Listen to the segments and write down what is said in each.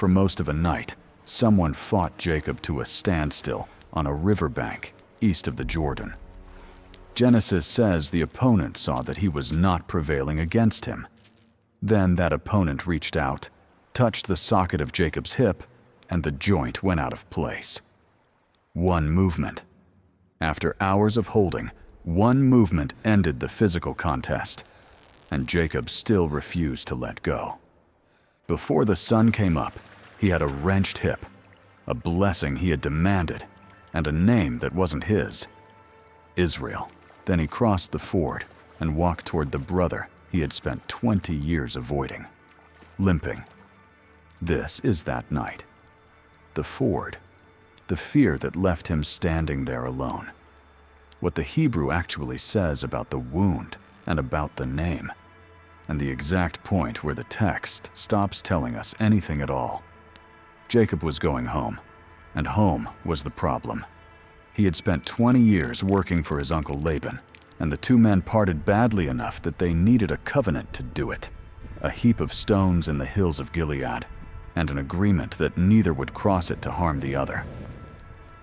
For most of a night, someone fought Jacob to a standstill on a riverbank east of the Jordan. Genesis says the opponent saw that he was not prevailing against him. Then that opponent reached out, touched the socket of Jacob's hip, and the joint went out of place. One movement. After hours of holding, one movement ended the physical contest, and Jacob still refused to let go. Before the sun came up, he had a wrenched hip, a blessing he had demanded, and a name that wasn't his, Israel. Then he crossed the ford and walked toward the brother he had spent 20 years avoiding, limping. This is that night. The ford, the fear that left him standing there alone. What the Hebrew actually says about the wound and about the name, and the exact point where the text stops telling us anything at all. Jacob was going home, and home was the problem. He had spent 20 years working for his uncle Laban, and the two men parted badly enough that they needed a covenant to do it, a heap of stones in the hills of Gilead, and an agreement that neither would cross it to harm the other.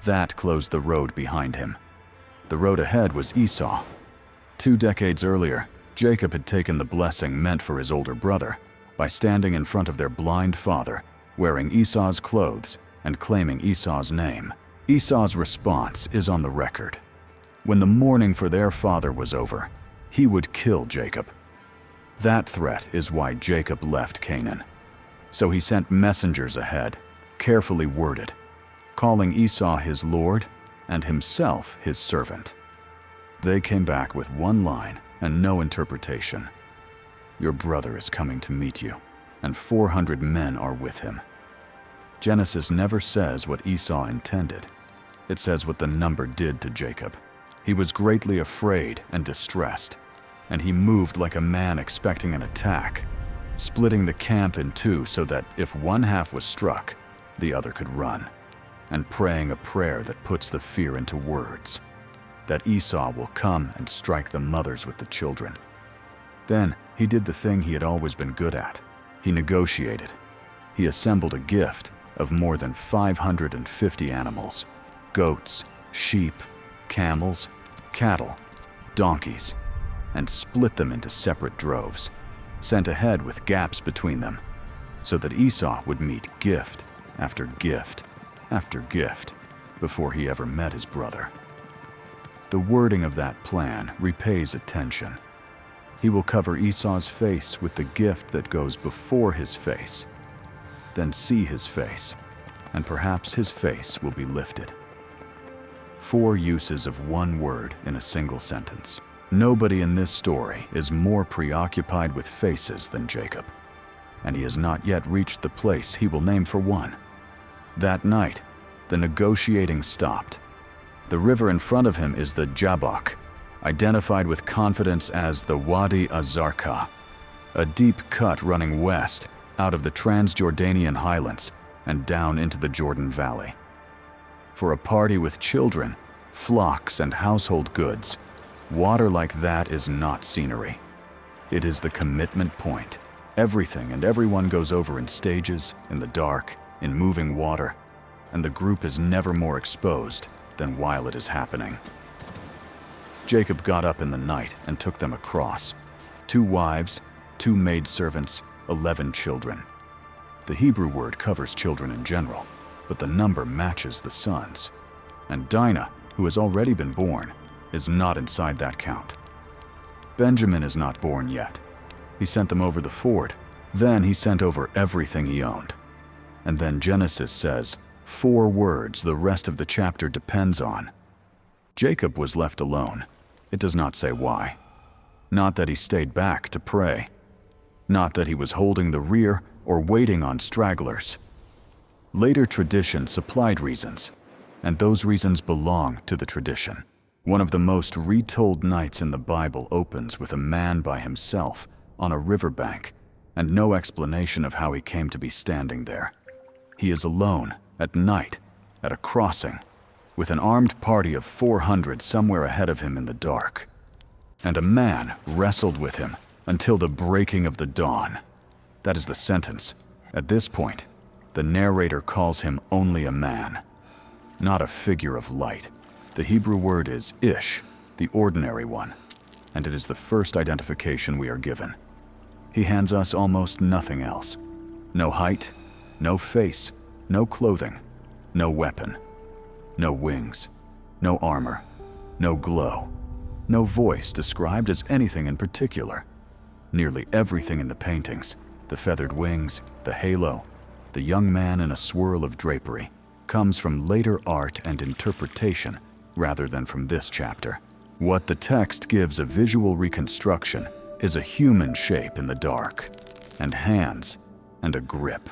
That closed the road behind him. The road ahead was Esau. 2 decades earlier, Jacob had taken the blessing meant for his older brother by standing in front of their blind father, wearing Esau's clothes and claiming Esau's name. Esau's response is on the record. When the mourning for their father was over, he would kill Jacob. That threat is why Jacob left Canaan. So he sent messengers ahead, carefully worded, calling Esau his lord and himself his servant. They came back with one line and no interpretation. Your brother is coming to meet you, and 400 men are with him. Genesis never says what Esau intended. It says what the number did to Jacob. He was greatly afraid and distressed, and he moved like a man expecting an attack, splitting the camp in two so that if one half was struck, the other could run, and praying a prayer that puts the fear into words, that Esau will come and strike the mothers with the children. Then he did the thing he had always been good at. He negotiated. He assembled a gift of more than 550 animals, goats, sheep, camels, cattle, donkeys, and split them into separate droves, sent ahead with gaps between them, so that Esau would meet gift after gift after gift before he ever met his brother. The wording of that plan repays attention. He will cover Esau's face with the gift that goes before his face, then see his face, and perhaps his face will be lifted. 4 uses of one word in a single sentence. Nobody in this story is more preoccupied with faces than Jacob, and he has not yet reached the place he will name for one. That night, the negotiating stopped. The river in front of him is the Jabbok, identified with confidence as the Wadi az-zarqa, a deep cut running west out of the Transjordanian highlands and down into the Jordan Valley. For a party with children, flocks, and household goods, water like that is not scenery. It is the commitment point. Everything and everyone goes over in stages, in the dark, in moving water, and the group is never more exposed than while it is happening. Jacob got up in the night and took them across. 2 wives, 2 maidservants, 11 children. The Hebrew word covers children in general, but the number matches the sons. And Dinah, who has already been born, is not inside that count. Benjamin is not born yet. He sent them over the ford. Then he sent over everything he owned. And then Genesis says 4 words the rest of the chapter depends on. Jacob was left alone. It does not say why. Not that he stayed back to pray. Not that he was holding the rear or waiting on stragglers. Later tradition supplied reasons, and those reasons belong to the tradition. One of the most retold nights in the Bible opens with a man by himself on a riverbank, and no explanation of how he came to be standing there. He is alone at night at a crossing, with an armed party of 400 somewhere ahead of him in the dark. And a man wrestled with him until the breaking of the dawn. That is the sentence. At this point, The narrator calls him only a man, not a figure of light. The Hebrew word is ish, the ordinary one, and it is the first identification we are given. He hands us almost nothing else. No height, no face, no clothing, no weapon, no wings, no armor, no glow, no voice described as anything in particular. Nearly everything in the paintings, the feathered wings, the halo, the young man in a swirl of drapery, comes from later art and interpretation rather than from this chapter. What the text gives a visual reconstruction is a human shape in the dark, and hands, and a grip.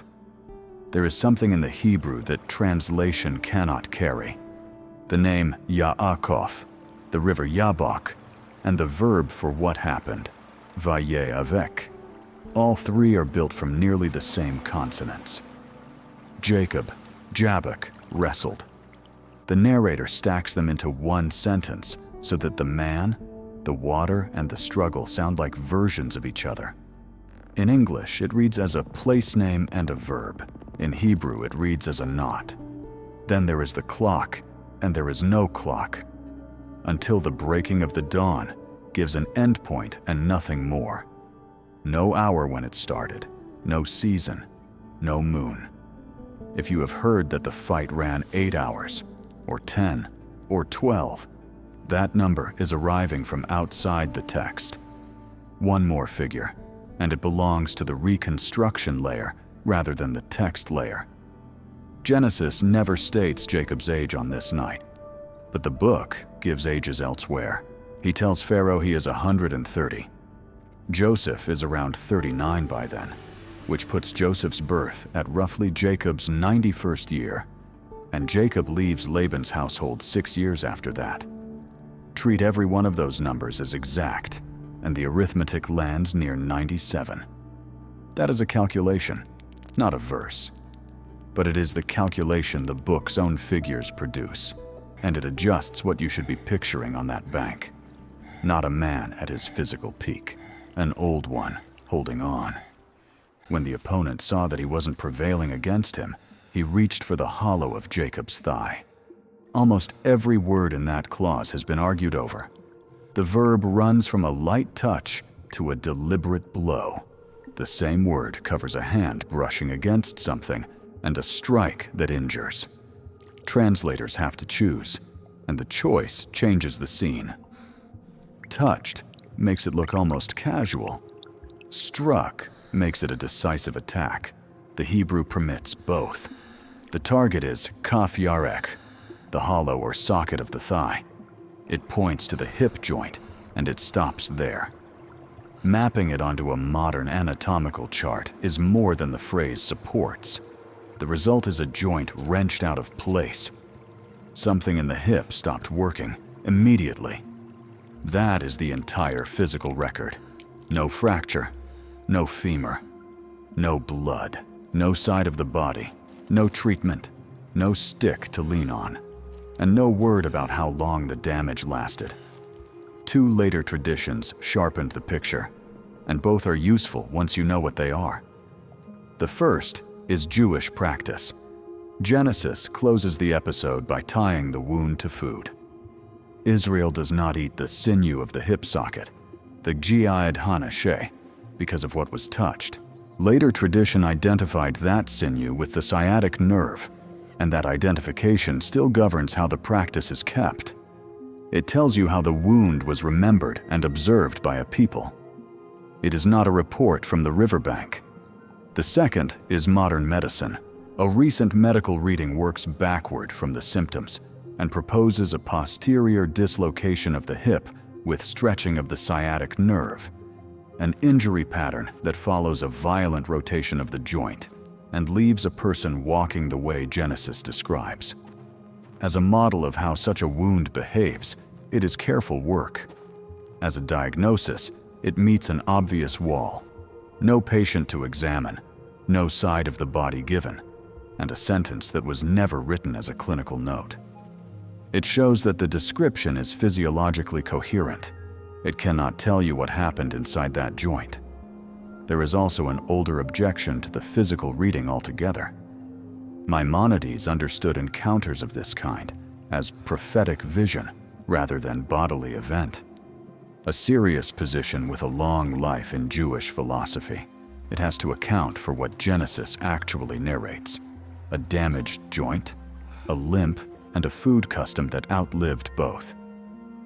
There is something in the Hebrew that translation cannot carry. The name Yaakov, the river Jabbok, and the verb for what happened, vayeh-avek. All three are built from nearly the same consonants. Jacob, Jabbok, wrestled. The narrator stacks them into one sentence so that the man, the water, and the struggle sound like versions of each other. In English, it reads as a place name and a verb. In Hebrew, it reads as a knot. Then there is the clock, and there is no clock. Until the breaking of the dawn gives an endpoint and nothing more. No hour when it started, no season, no moon. If you have heard that the fight ran 8 hours, or 10, or 12, that number is arriving from outside the text. One more figure, and it belongs to the reconstruction layer rather than the text layer. Genesis never states Jacob's age on this night, but the book gives ages elsewhere. He tells Pharaoh he is 130. Joseph is around 39 by then, which puts Joseph's birth at roughly Jacob's 91st year, and Jacob leaves Laban's household 6 years after that. Treat every one of those numbers as exact, and the arithmetic lands near 97. That is a calculation, not a verse. But it is the calculation the book's own figures produce, and it adjusts what you should be picturing on that bank. Not a man at his physical peak, an old one holding on. When the opponent saw that he wasn't prevailing against him, he reached for the hollow of Jacob's thigh. Almost every word in that clause has been argued over. The verb runs from a light touch to a deliberate blow. The same word covers a hand brushing against something and a strike that injures. Translators have to choose, and the choice changes the scene. Touched makes it look almost casual. Struck makes it a decisive attack. The Hebrew permits both. The target is kaf yarek, the hollow or socket of the thigh. It points to the hip joint, and it stops there. Mapping it onto a modern anatomical chart is more than the phrase supports. The result is a joint wrenched out of place. Something in the hip stopped working immediately. That is the entire physical record. No fracture, no femur, no blood, no side of the body, no treatment, no stick to lean on, and no word about how long the damage lasted. Two later traditions sharpened the picture, and both are useful once you know what they are. The first is Jewish practice. Genesis closes the episode by tying the wound to food. Israel does not eat the sinew of the hip socket, the gi'ad hanasheh, because of what was touched. Later tradition identified that sinew with the sciatic nerve, and that identification still governs how the practice is kept. It tells you how the wound was remembered and observed by a people. It is not a report from the riverbank. The second is modern medicine. A recent medical reading works backward from the symptoms and proposes a posterior dislocation of the hip with stretching of the sciatic nerve, an injury pattern that follows a violent rotation of the joint and leaves a person walking the way Genesis describes. As a model of how such a wound behaves, it is careful work. As a diagnosis, it meets an obvious wall. No patient to examine, no side of the body given, and a sentence that was never written as a clinical note. It shows that the description is physiologically coherent. It cannot tell you what happened inside that joint. There is also an older objection to the physical reading altogether. Maimonides understood encounters of this kind as prophetic vision rather than bodily event. A serious position with a long life in Jewish philosophy, it has to account for what Genesis actually narrates: a damaged joint, a limp, and a food custom that outlived both,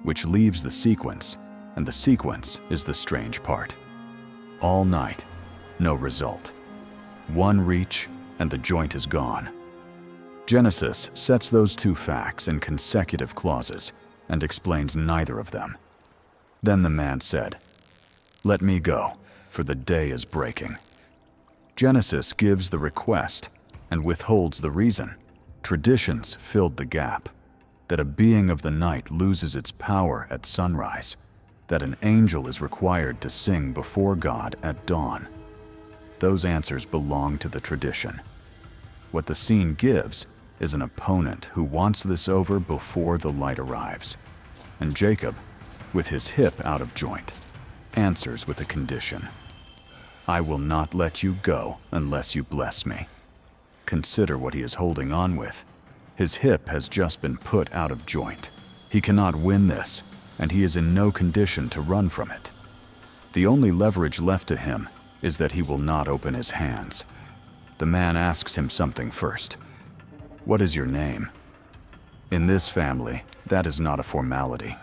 which leaves the sequence, and the sequence is the strange part. All night, no result. One reach, and the joint is gone. Genesis sets those two facts in consecutive clauses and explains neither of them. Then the man said, "Let me go, for the day is breaking." Genesis gives the request and withholds the reason. Traditions filled the gap, that a being of the night loses its power at sunrise, that an angel is required to sing before God at dawn. Those answers belong to the tradition. What the scene gives is an opponent who wants this over before the light arrives. And Jacob, with his hip out of joint, answers with a condition. "I will not let you go unless you bless me." Consider what he is holding on with. His hip has just been put out of joint. He cannot win this, and he is in no condition to run from it. The only leverage left to him is that he will not open his hands. The man asks him something first. "What is your name?" In this family, that is not a formality.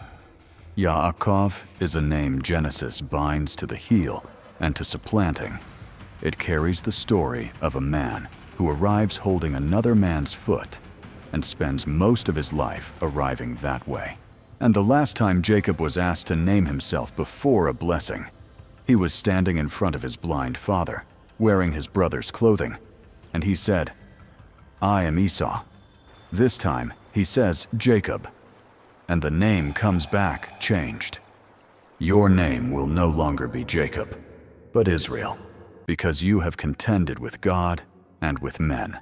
Yaakov is a name Genesis binds to the heel and to supplanting. It carries the story of a man who arrives holding another man's foot and spends most of his life arriving that way. And the last time Jacob was asked to name himself before a blessing, he was standing in front of his blind father, wearing his brother's clothing, and he said, "I am Esau." This time, he says Jacob, and the name comes back changed. "Your name will no longer be Jacob, but Israel, because you have contended with God and with men,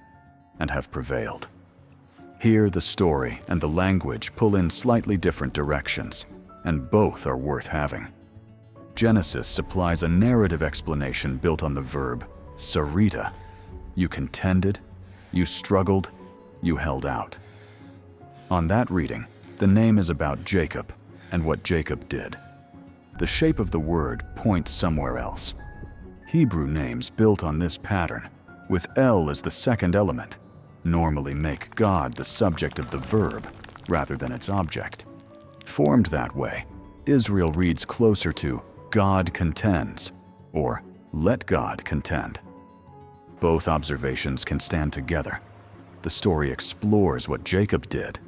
and have prevailed." Here the story and the language pull in slightly different directions, and both are worth having. Genesis supplies a narrative explanation built on the verb sarita. You contended, you struggled, you held out. On that reading, the name is about Jacob and what Jacob did. The shape of the word points somewhere else. Hebrew names built on this pattern, with El as the second element, normally make God the subject of the verb rather than its object. Formed that way, Israel reads closer to God contends or let God contend. Both observations can stand together. The story explores what Jacob did,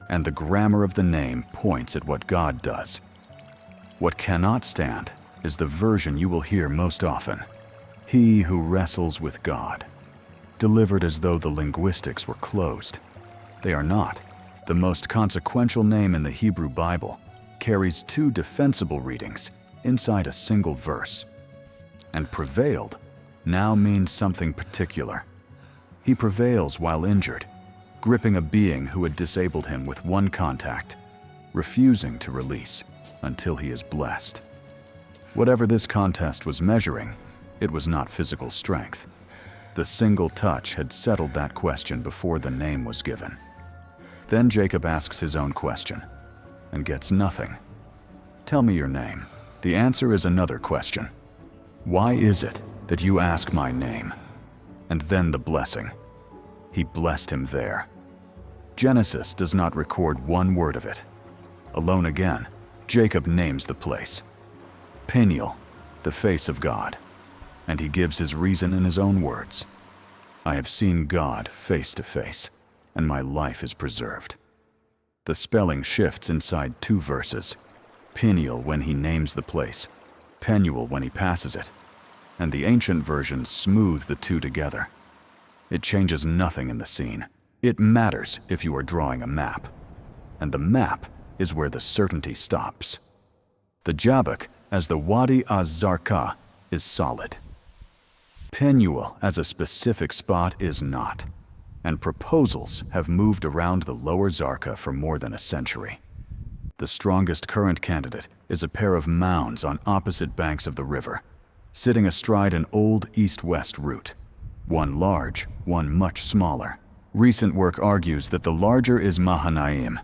and the grammar of the name points at what God does. What cannot stand is the version you will hear most often: "He who wrestles with God," delivered as though the linguistics were closed. They are not. The most consequential name in the Hebrew Bible carries two defensible readings inside a single verse. And prevailed now means something particular. He prevails while injured, gripping a being who had disabled him with one contact, refusing to release until he is blessed. Whatever this contest was measuring, it was not physical strength. The single touch had settled that question before the name was given. Then Jacob asks his own question, and gets nothing. "Tell me your name." The answer is another question. "Why is it that you ask my name?" And then the blessing. He blessed him there. Genesis does not record one word of it. Alone again, Jacob names the place. Peniel, the face of God. And he gives his reason in his own words. "I have seen God face to face, and my life is preserved." The spelling shifts inside two verses. Peniel when he names the place, Penuel when he passes it, and the ancient versions smooth the two together. It changes nothing in the scene. It matters if you are drawing a map, and the map is where the certainty stops. The Jabbok as the Wadi az-zarqa is solid. Penuel as a specific spot is not, and proposals have moved around the lower Zarqa for more than a century. The strongest current candidate is a pair of mounds on opposite banks of the river, sitting astride an old east-west route, one large, one much smaller, Recent work argues that the larger is Mahanaim,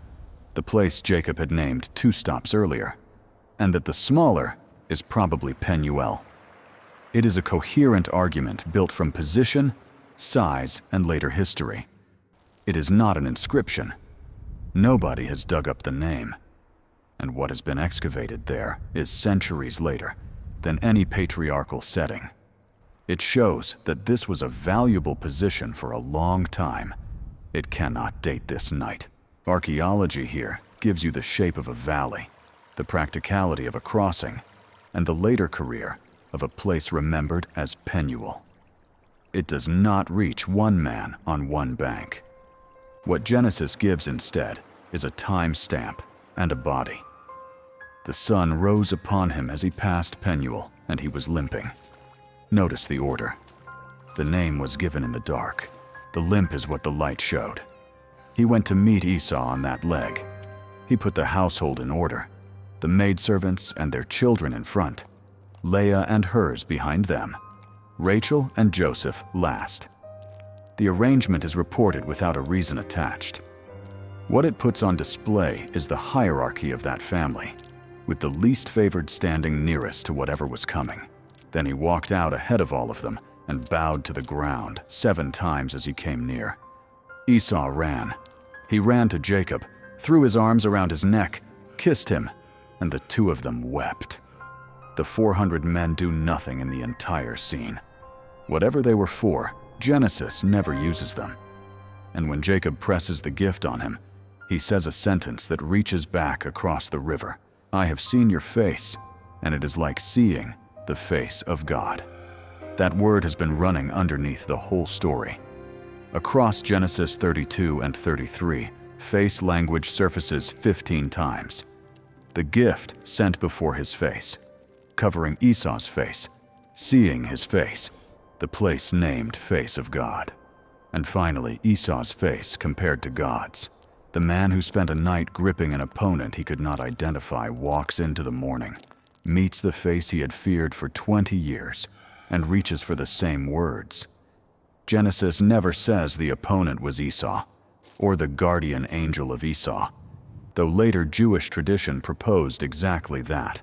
the place Jacob had named 2 stops earlier, and that the smaller is probably Penuel. It is a coherent argument built from position, size, and later history. It is not an inscription. Nobody has dug up the name, and what has been excavated there is centuries later than any patriarchal setting. It shows that this was a valuable position for a long time. It cannot date this night. Archaeology here gives you the shape of a valley, the practicality of a crossing, and the later career of a place remembered as Penuel. It does not reach one man on one bank. What Genesis gives instead is a time stamp and a body. The sun rose upon him as he passed Penuel, and he was limping. Notice the order. The name was given in the dark. The limp is what the light showed. He went to meet Esau on that leg. He put the household in order, the maidservants and their children in front, Leah and hers behind them, Rachel and Joseph last. The arrangement is reported without a reason attached. What it puts on display is the hierarchy of that family, with the least favored standing nearest to whatever was coming. Then he walked out ahead of all of them and bowed to the ground 7 times as he came near. Esau ran. He ran to Jacob, threw his arms around his neck, kissed him, and the 2 of them wept. The 400 men do nothing in the entire scene. Whatever they were for, Genesis never uses them. And when Jacob presses the gift on him, he says a sentence that reaches back across the river. I have seen your face, and it is like seeing the face of God. That word has been running underneath the whole story. Across Genesis 32 and 33, face language surfaces 15 times. The gift sent before his face, covering Esau's face, seeing his face, the place named face of God. And finally, Esau's face compared to God's. The man who spent a night gripping an opponent he could not identify walks into the morning, meets the face he had feared for 20 years, and reaches for the same words. Genesis never says the opponent was Esau, or the guardian angel of Esau, though later Jewish tradition proposed exactly that,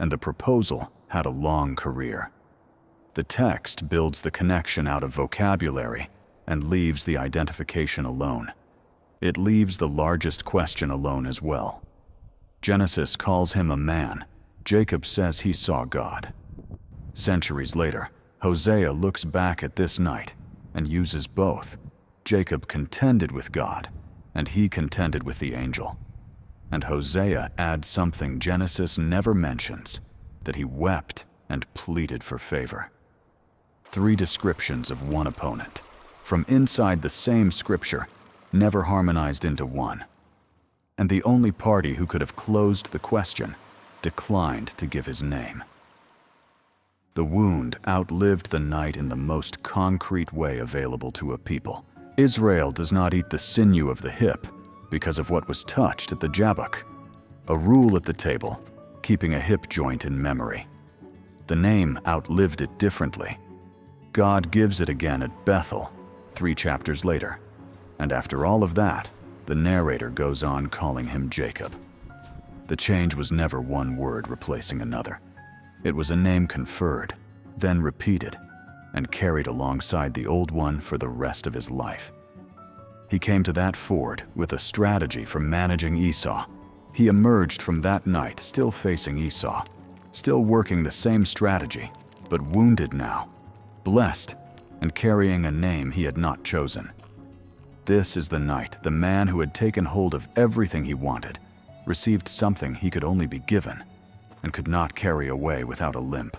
and the proposal had a long career. The text builds the connection out of vocabulary and leaves the identification alone. It leaves the largest question alone as well. Genesis calls him a man. Jacob says he saw God. Centuries later, Hosea looks back at this night and uses both. Jacob contended with God, and he contended with the angel. And Hosea adds something Genesis never mentions, that he wept and pleaded for favor. 3 descriptions of one opponent, from inside the same scripture, never harmonized into one. And the only party who could have closed the question declined to give his name. The wound outlived the night in the most concrete way available to a people. Israel does not eat the sinew of the hip because of what was touched at the Jabbok, a rule at the table, keeping a hip joint in memory. The name outlived it differently. God gives it again at Bethel, 3 chapters later. And after all of that, the narrator goes on calling him Jacob. The change was never one word replacing another. It was a name conferred, then repeated, and carried alongside the old one for the rest of his life. He came to that ford with a strategy for managing Esau. He emerged from that night still facing Esau, still working the same strategy, but wounded now, blessed, and carrying a name he had not chosen. This is the night the man who had taken hold of everything he wanted received something he could only be given and could not carry away without a limp.